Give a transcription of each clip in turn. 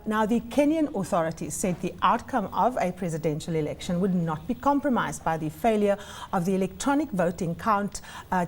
Now, the Kenyan authorities said the outcome of a presidential election would not be compromised by the failure of the electronic voting count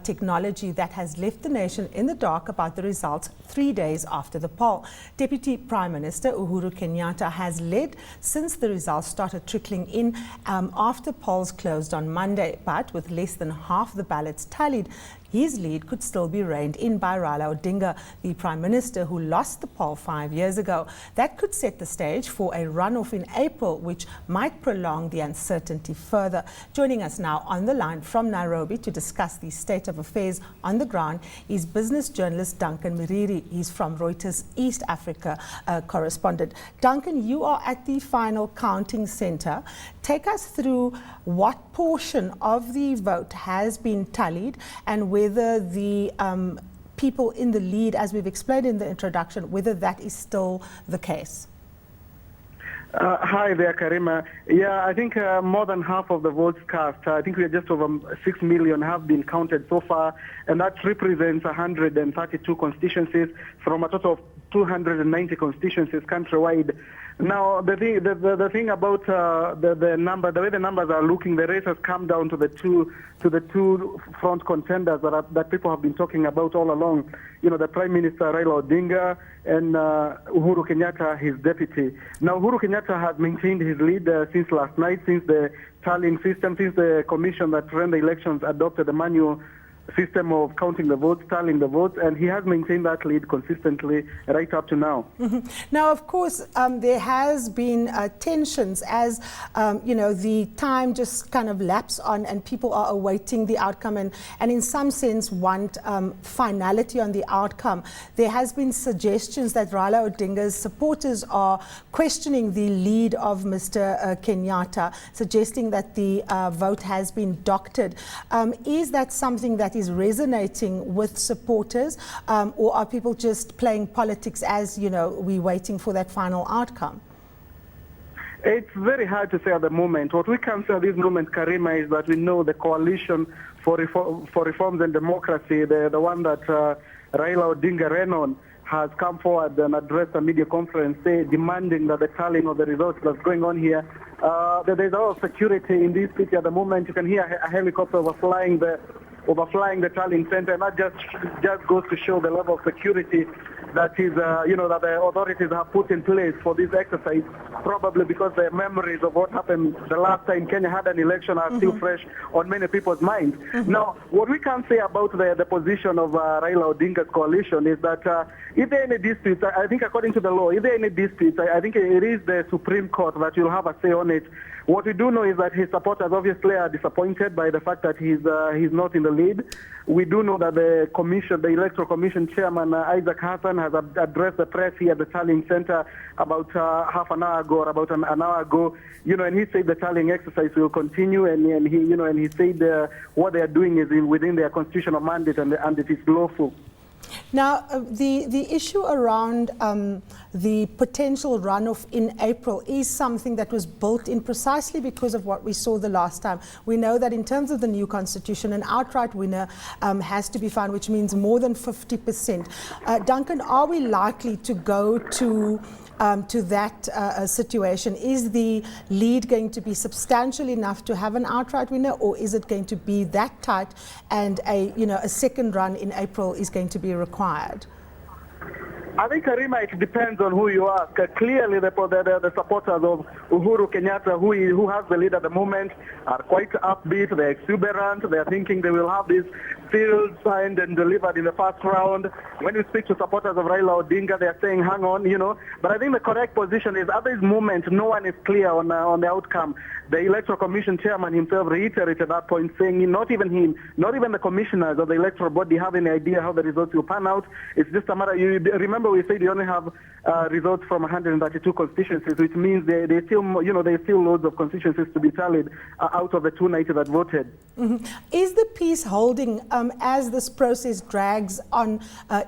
technology that has left the nation in the dark about the results 3 days after the poll. Deputy Prime Minister Uhuru Kenyatta has led since the results started trickling in after polls closed on Monday, but with less than half the ballots tallied, his lead could still be reined in by Raila Odinga, the Prime Minister who lost the poll 5 years ago. That could set the stage for a runoff in April, which might prolong the uncertainty further. Joining us now on the line from Nairobi to discuss the state of affairs on the ground is business journalist Duncan Miriri. He's from Reuters East Africa correspondent. Duncan, you are at the final counting centre. Take us through what portion of the vote has been tallied and whether the people in the lead, as we've explained in the introduction, whether that is still the case. Hi there, Karima. Yeah, I think more than half of the votes cast, I think we are just over 6 million, have been counted so far, and that represents 132 constituencies from a total of 290 constituencies countrywide. Now, the thing about the number, the way the numbers are looking, the race has come down to the two front contenders that people have been talking about all along. You know, the Prime Minister Raila Odinga and Uhuru Kenyatta, his deputy. Now, Uhuru Kenyatta has maintained his lead since last night, since the tallying system, since the commission that ran the elections adopted the manual system of counting the votes, tallying the votes, and he has maintained that lead consistently right up to now. Mm-hmm. Now, of course, there has been tensions as, you know, the time just kind of lapse on and people are awaiting the outcome and in some sense want finality on the outcome. There has been suggestions that Raila Odinga's supporters are questioning the lead of Mr. Kenyatta, suggesting that the vote has been doctored. Is that something that is resonating with supporters, or are people just playing politics as, you know, we're waiting for that final outcome? It's very hard to say at the moment. What we can say at this moment, Karima, is that we know the coalition for reforms and democracy, the one that Raila Odinga ran on, has come forward and addressed a media conference demanding that the tallying of the results that's going on here, that there's a lot of security in this city at the moment. You can hear a helicopter overflying the tallying center, and that just goes to show the level of security that is, you know, that the authorities have put in place for this exercise, probably because the memories of what happened the last time Kenya had an election are still fresh on many people's minds. Now, what we can say about the position of Raila Odinga's coalition is that if there are any disputes, I think according to the law, if there are any disputes, I think it is the Supreme Court that will have a say on it. What we do know is that his supporters obviously are disappointed by the fact that he's not in the lead. We do know that the commission, the Electoral Commission Chairman Isaac Hassan, has addressed the press here at the tallying center about half an hour ago, or about an hour ago. You know, and he said the tallying exercise will continue, and he, you know, and he said what they are doing is within their constitutional mandate and it is lawful. Now, the issue around the potential runoff in April is something that was built in precisely because of what we saw the last time. We know that in terms of the new constitution, an outright winner has to be found, which means more than 50%. Duncan, are we likely to go to that situation? Is the lead going to be substantial enough to have an outright winner, or is it going to be that tight and a second run in April is going to be required? I think, Karima, it depends on who you ask. Clearly, the supporters of Uhuru Kenyatta, who has the lead at the moment, are quite upbeat. They're exuberant. They're thinking they will have this sealed, signed, and delivered in the first round. When you speak to supporters of Raila Odinga, they're saying, hang on, you know. But I think the correct position is, at this moment, no one is clear on the outcome. The Electoral Commission Chairman himself reiterated that point, saying not even him, not even the commissioners of the Electoral Body have any idea how the results will pan out. It's just a matter, you remember we said you only have results from 132 constituencies, which means there's still loads of constituencies to be tallied out of the 290 that voted. Mm-hmm. Is the peace holding as this process drags on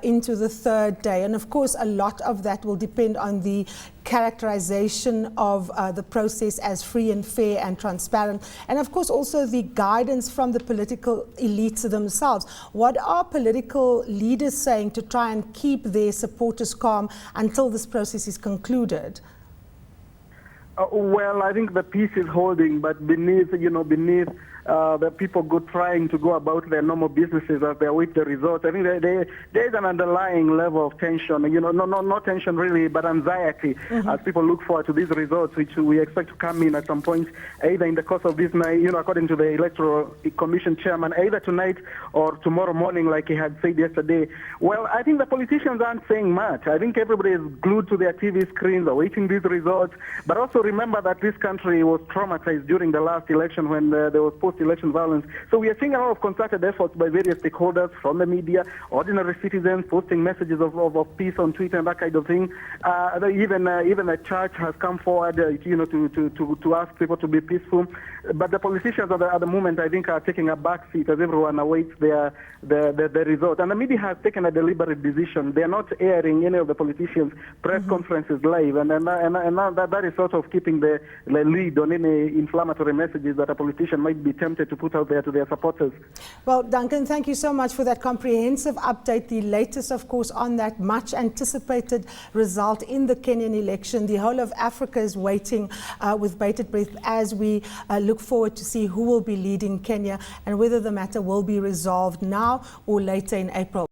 into the third day? And of course, a lot of that will depend on the characterization of the process as free and fair and transparent, and of course also the guidance from the political elites themselves. What are political leaders saying to try and keep their supporters calm until this process is concluded? Well, I think the peace is holding, but beneath the people trying to go about their normal businesses as they await the results. I think there is an underlying level of tension, not tension really, but anxiety as people look forward to these results, which we expect to come in at some point, either in the course of this night, according to the Electoral Commission chairman, either tonight or tomorrow morning, like he had said yesterday. Well, I think the politicians aren't saying much. I think everybody is glued to their TV screens awaiting these results, but also remember that this country was traumatized during the last election when there was post-election violence. So we are seeing a lot of concerted efforts by various stakeholders, from the media, ordinary citizens posting messages of peace on Twitter and that kind of thing. Even the church has come forward, to ask people to be peaceful. But the politicians at the moment, I think, are taking a back seat as everyone awaits the result. And the media has taken a deliberate decision. They are not airing any of the politicians' press conferences live, and that is sort of keeping the lead on any inflammatory messages that a politician might be tempted to put out there to their supporters. Well, Duncan, thank you so much for that comprehensive update. The latest, of course, on that much anticipated result in the Kenyan election. The whole of Africa is waiting with bated breath as we look forward to see who will be leading Kenya and whether the matter will be resolved now or later in April.